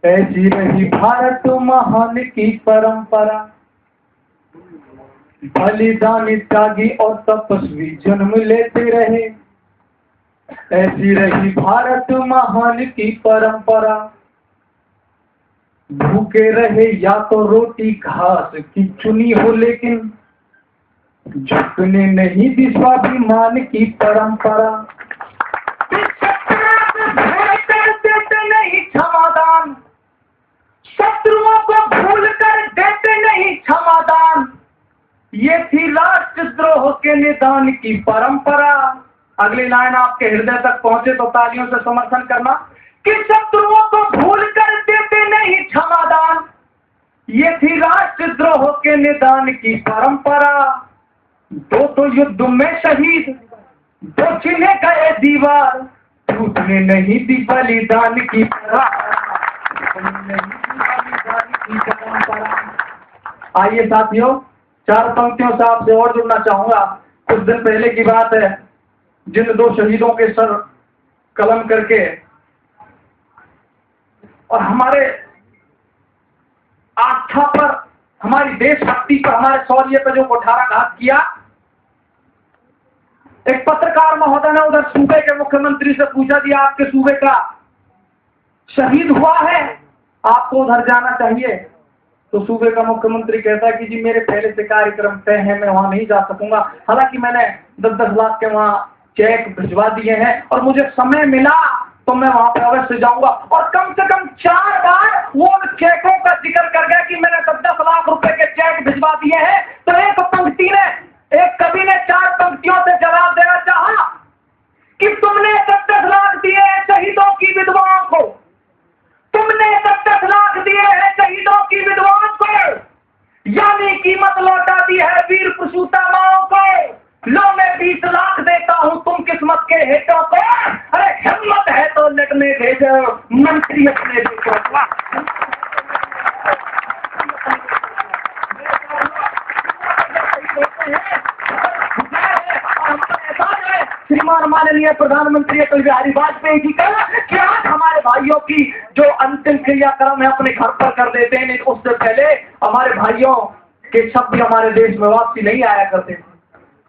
ऐसी रही भारत महान की परंपरा, बलिदानी त्यागी और तपस्वी जन्म लेते रहे। ऐसी रही भारत महान की परंपरा, भूखे रहे या तो रोटी घास की चुनी हो, लेकिन झुकने नहीं दी स्वाभिमान की परंपरा। देते नहीं क्षमादान, शत्रुओं को भूल कर देते नहीं क्षमादान, ये थी राष्ट्रद्रोह के निदान की परंपरा। अगली लाइन आपके हृदय तक पहुंचे तो तालियों से समर्थन करना कि शत्रुओं को भूल कर देते नहीं क्षमादान, ये थी राष्ट्रद्रोह के निदान की परंपरा। दो तो युद्ध में शहीद, दो चिन्हे गए दीवार, टूटने नहीं दी बलिदान की परंपरा। आइए साथियों, 4 पंक्तियों से आपसे और जुड़ना चाहूंगा। कुछ दिन पहले की बात है, जिन 2 शहीदों के सर कलम करके और हमारे आस्था पर, हमारी देशभक्ति पर, हमारे शौर्य पर जो कुठाराघात किया, एक पत्रकार महोदय ने उधर सूबे के मुख्यमंत्री से पूछा कि आपके सूबे का शहीद हुआ है, आपको उधर जाना चाहिए। तो सूबे का मुख्यमंत्री कहता है कि जी मेरे पहले से कार्यक्रम तय है, मैं वहां नहीं जा सकूंगा। हालांकि मैंने 10-10 लाख के वहां चेक भिजवा दिए हैं और मुझे समय मिला तो मैं वहां पर अवश्य जाऊंगा। और कम से कम 4 बार वो चेकों का जिक्र कर गया कि मैंने 10-10 लाख रुपए के चेक भिजवा दिए हैं। तो एक पंक्ति ने, एक कवि ने 4 पंक्तियों से जवाब देना चाहा कि तुमने 10-10 लाख दिए हैं शहीदों की विधवाओं को, तुमने 10-10 लाख दिए हैं शहीदों की विधवाओं को, यानी कीमत लौटा दी है वीर प्रसूता माओं को। लो मैं 20 लाख देता हूं तुम किस्मत के हेठों को, अरे हिम्मत है तो लगने भेजो मंत्री अपने बेटों को। श्रीमान माननीय प्रधानमंत्री अटल बिहारी वाजपेयी जी का कि आज हमारे भाइयों की जो अंतिम क्रियाक्रम है अपने घर पर कर देते हैं, उससे पहले हमारे भाइयों के शब्द हमारे देश में वापसी नहीं आया करते।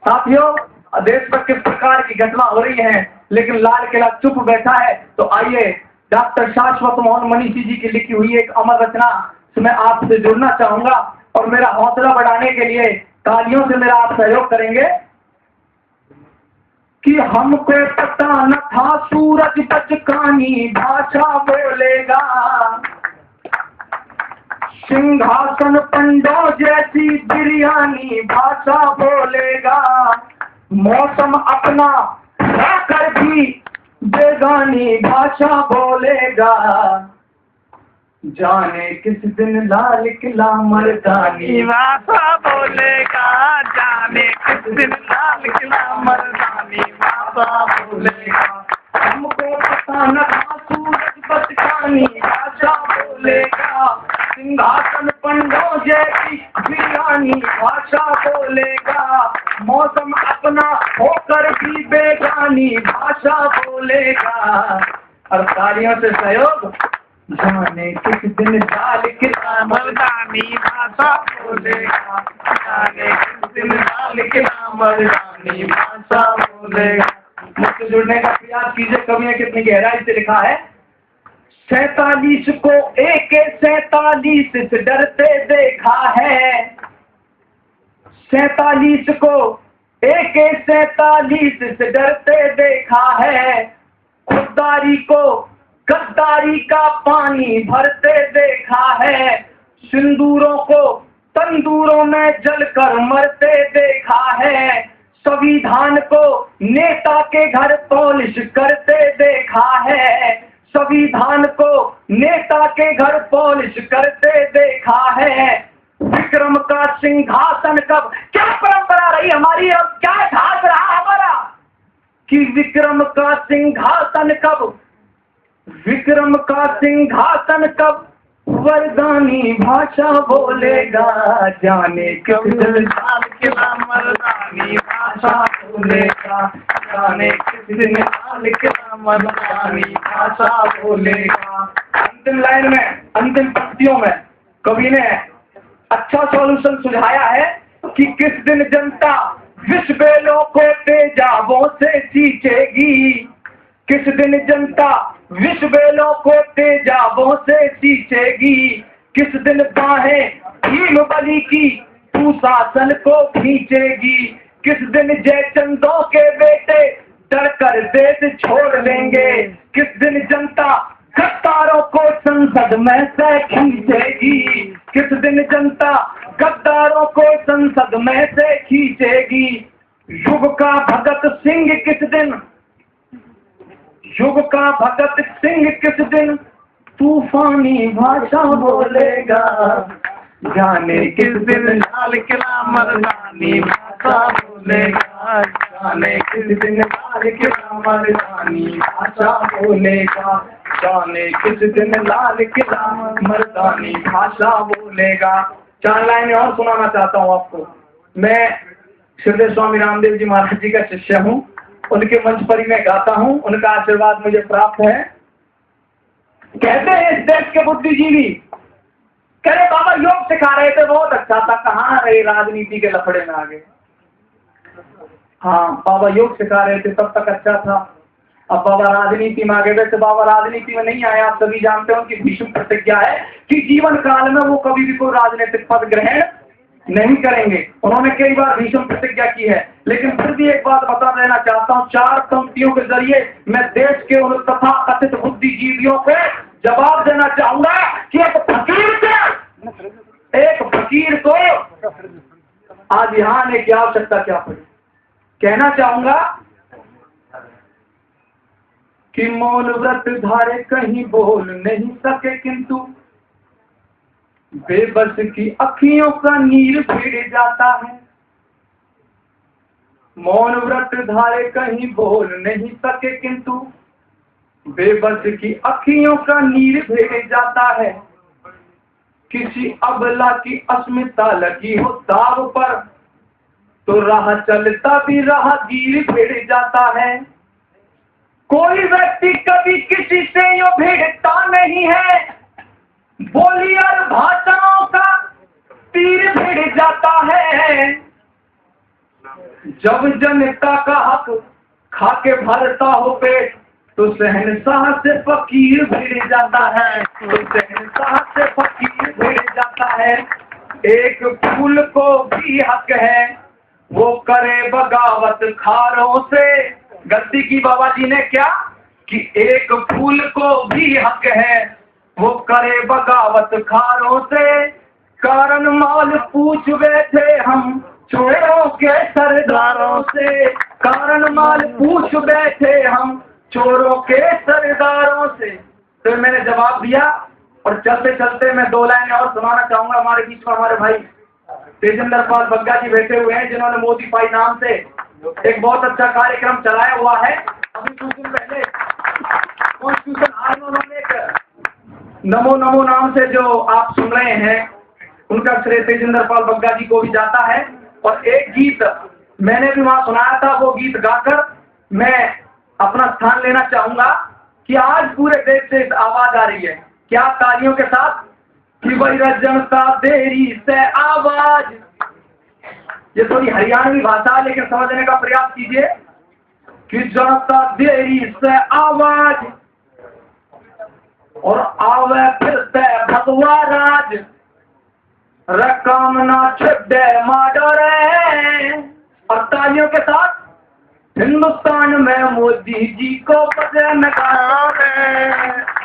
साथियों, देश में किस प्रकार की घटना हो रही है, लेकिन लाल किला चुप बैठा है। तो आइए डॉक्टर शाश्वत मोहन मनीषी जी की लिखी हुई एक अमर रचना से मैं आपसे जुड़ना चाहूंगा और मेरा हौसला बढ़ाने के लिए तालियों से मेरा आप सहयोग करेंगे। कि हमको पता न था सूरज बचकानी भाषा बोलेगा, सिंहासन पंडो जैसी बिरयानी भाषा बोलेगा, मौसम अपना रहकर भी बेगानी भाषा बोलेगा, जाने किस दिन लाल किला मर्दानी भाषा बोलेगा, जाने किस दिन लाल किला मर्दानी भाषा बोलेगा। हमको पता न था सूरज बचकानी भाषा बोलेगा, सिंहासन पंडो जैसी बिरयानी भाषा बोलेगा, मौसम अपना होकर भी बेगानी भाषा बोलेगा। और तालियों से सहयोग, जाने किस दिन लाल किला मर्दानी भाषा बोलेगा, जाने किस दिन लाल किला मर्दानी भाषा बोलेगा। मुझसे जुड़ने का प्रयास कीजिए। कवि ने कितनी गहराई से लिखा है। 47 को AK-47 से डरते देखा है, 47 को AK-47 से डरते देखा है, खुददारी को गद्दारी का पानी भरते देखा है, सिंदूरों को तंदूरों में जलकर मरते देखा है, संविधान को नेता के घर पॉलिश करते देखा है, संविधान को नेता के घर पॉलिश करते देखा है। विक्रम का सिंहासन कब, क्या परंपरा रही हमारी और क्या इतिहास रहा हमारा, कि विक्रम का सिंहासन कब, विक्रम का सिंहासन कब वरदानी भाषा बोलेगा, जाने किस दिन लाल किला मर्दानी भाषा बोलेगा, जाने किस दिन लाल किला मर्दानी भाषा बोलेगा। अंतिम लाइन में अंतिम पंक्तियों में कवि ने अच्छा सॉल्यूशन सुझाया है कि किस दिन जनता विष बेलों को तेजाबों से सींचेगी, किस दिन जनता विष बेलों को तेजाबों से सींचेगी, किस दिन बाहें भीम बली की तू शासन को खींचेगी, किस दिन जयचंदों के बेटे डर कर देश छोड़ लेंगे, किस दिन जनता गद्दारों को संसद में से खींचेगी, किस दिन जनता गद्दारों को संसद में से खींचेगी। युग का भगत सिंह किस दिन, युग का भगत सिंह किस दिन तूफानी भाषा बोलेगा, जाने किस दिन लाल किला मर्दानी भाषा बोलेगा, जाने किस दिन लाल किला मर्दानी भाषा बोलेगा, जाने किस दिन लाल किला मर्दानी भाषा बोलेगा। 4 लाइनें और सुनाना चाहता हूँ आपको। मैं श्रीदेव स्वामी रामदेव जी महाराज जी का शिष्य हूँ, उनके मंच पर ही मैं गाता हूँ, उनका आशीर्वाद मुझे प्राप्त है। कहते हैं इस देश के बुद्धिजीवी, कह रहे बाबा योग सिखा रहे थे बहुत अच्छा था, कहाँ रहे राजनीति के लफड़े में आगे। हाँ बाबा योग सिखा रहे थे तब तक अच्छा था, अब बाबा राजनीति में आ गए। वैसे बाबा राजनीति में नहीं आए, आप सभी जानते हो कि भीष्म प्रतिज्ञा है कि जीवन काल में वो कभी भी कोई राजनीतिक पद ग्रहण नहीं करेंगे। उन्होंने कई बार भीष्म प्रतिज्ञा की है, लेकिन फिर भी एक बात बता देना चाहता हूँ, 4 पंक्तियों के जरिए मैं देश के उन तथा कथित बुद्धिजीवियों को जवाब देना चाहूंगा कि एक फकीर को आज यहाँ आने की आवश्यकता क्या पड़ी। कहना चाहूंगा कि मौन व्रत धारे कहीं बोल नहीं सके, किंतु बेबस की अखियों का नीर भिड़ जाता है। मौन व्रत धारे कहीं बोल नहीं सके, किंतु बेबस की अखियों का नीर भिड़ जाता है। किसी अबला की अस्मिता लगी हो दाव पर, तो राह चलता भी राहगीर भिड़ जाता है। कोई व्यक्ति कभी किसी से यूं भिड़ता नहीं है, बोली और भाषाओं का तीर भिड़ जाता है। जब जनता का हक खाके भरता हो पेट, तो शहंशाह से फकीर भिड़ जाता है, तो शहंशाह से फकीर भिड़ जाता है। एक फूल को भी हक है वो करे बगावत खारों से। गलती की बाबा जी ने क्या कि एक फूल को भी हक है वो करे बगावत खारों से। कारण माल पूछ बैठे हम चोरों के सरदारों से, कारण माल पूछ बैठे हम चोरों के सरदारों से। तो मैंने जवाब दिया और चलते चलते मैं 2 लाइनें और सुनाना चाहूंगा। हमारे बीच में हमारे भाई तेजेंद्र पाल बग्गा जी बैठे हुए हैं, जिन्होंने मोदी पाई नाम से एक बहुत अच्छा कार्यक्रम चलाया हुआ है। अभी कुछ दिन पहले कॉन्स्टिट्यूशन हाल में उन्होंने एक नमो नमो नाम से जो आप सुन रहे हैं, उनका श्रेय तेजेंद्र पाल बग्गा जी को भी जाता है। और एक गीत मैंने भी वहां सुनाया था, वो गीत गाकर मैं अपना स्थान लेना चाहूंगा कि आज पूरे देश से आवाज आ रही है। क्या तालियों के साथ कि वही जनता देरी से आवाज। ये थोड़ी हरियाणवी भाषा, लेकिन समझने का प्रयास कीजिए कि जनता देरी से आवाज और आवे फिर से भगवा राज, रकम ना छिड़े माडोरे। और तालियों के साथ हिंदुस्तान में मोदी जी को बजे नगाड़े,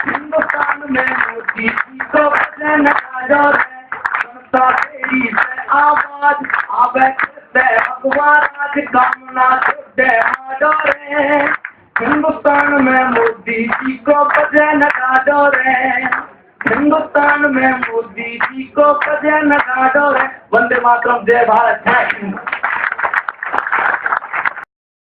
हिंदुस्तान में मोदी जी को बजे नगाड़े। जनता तेरी से आवाज आवे से अखबार आज कामना छुड़े माडोरे। हिंदुस्तान में मोदी जी को बजे नगाड़े, हिंदुस्तान में मोदी जी को बजे नगाड़े। वंदे मातरम, जय भारत, जय हिंद।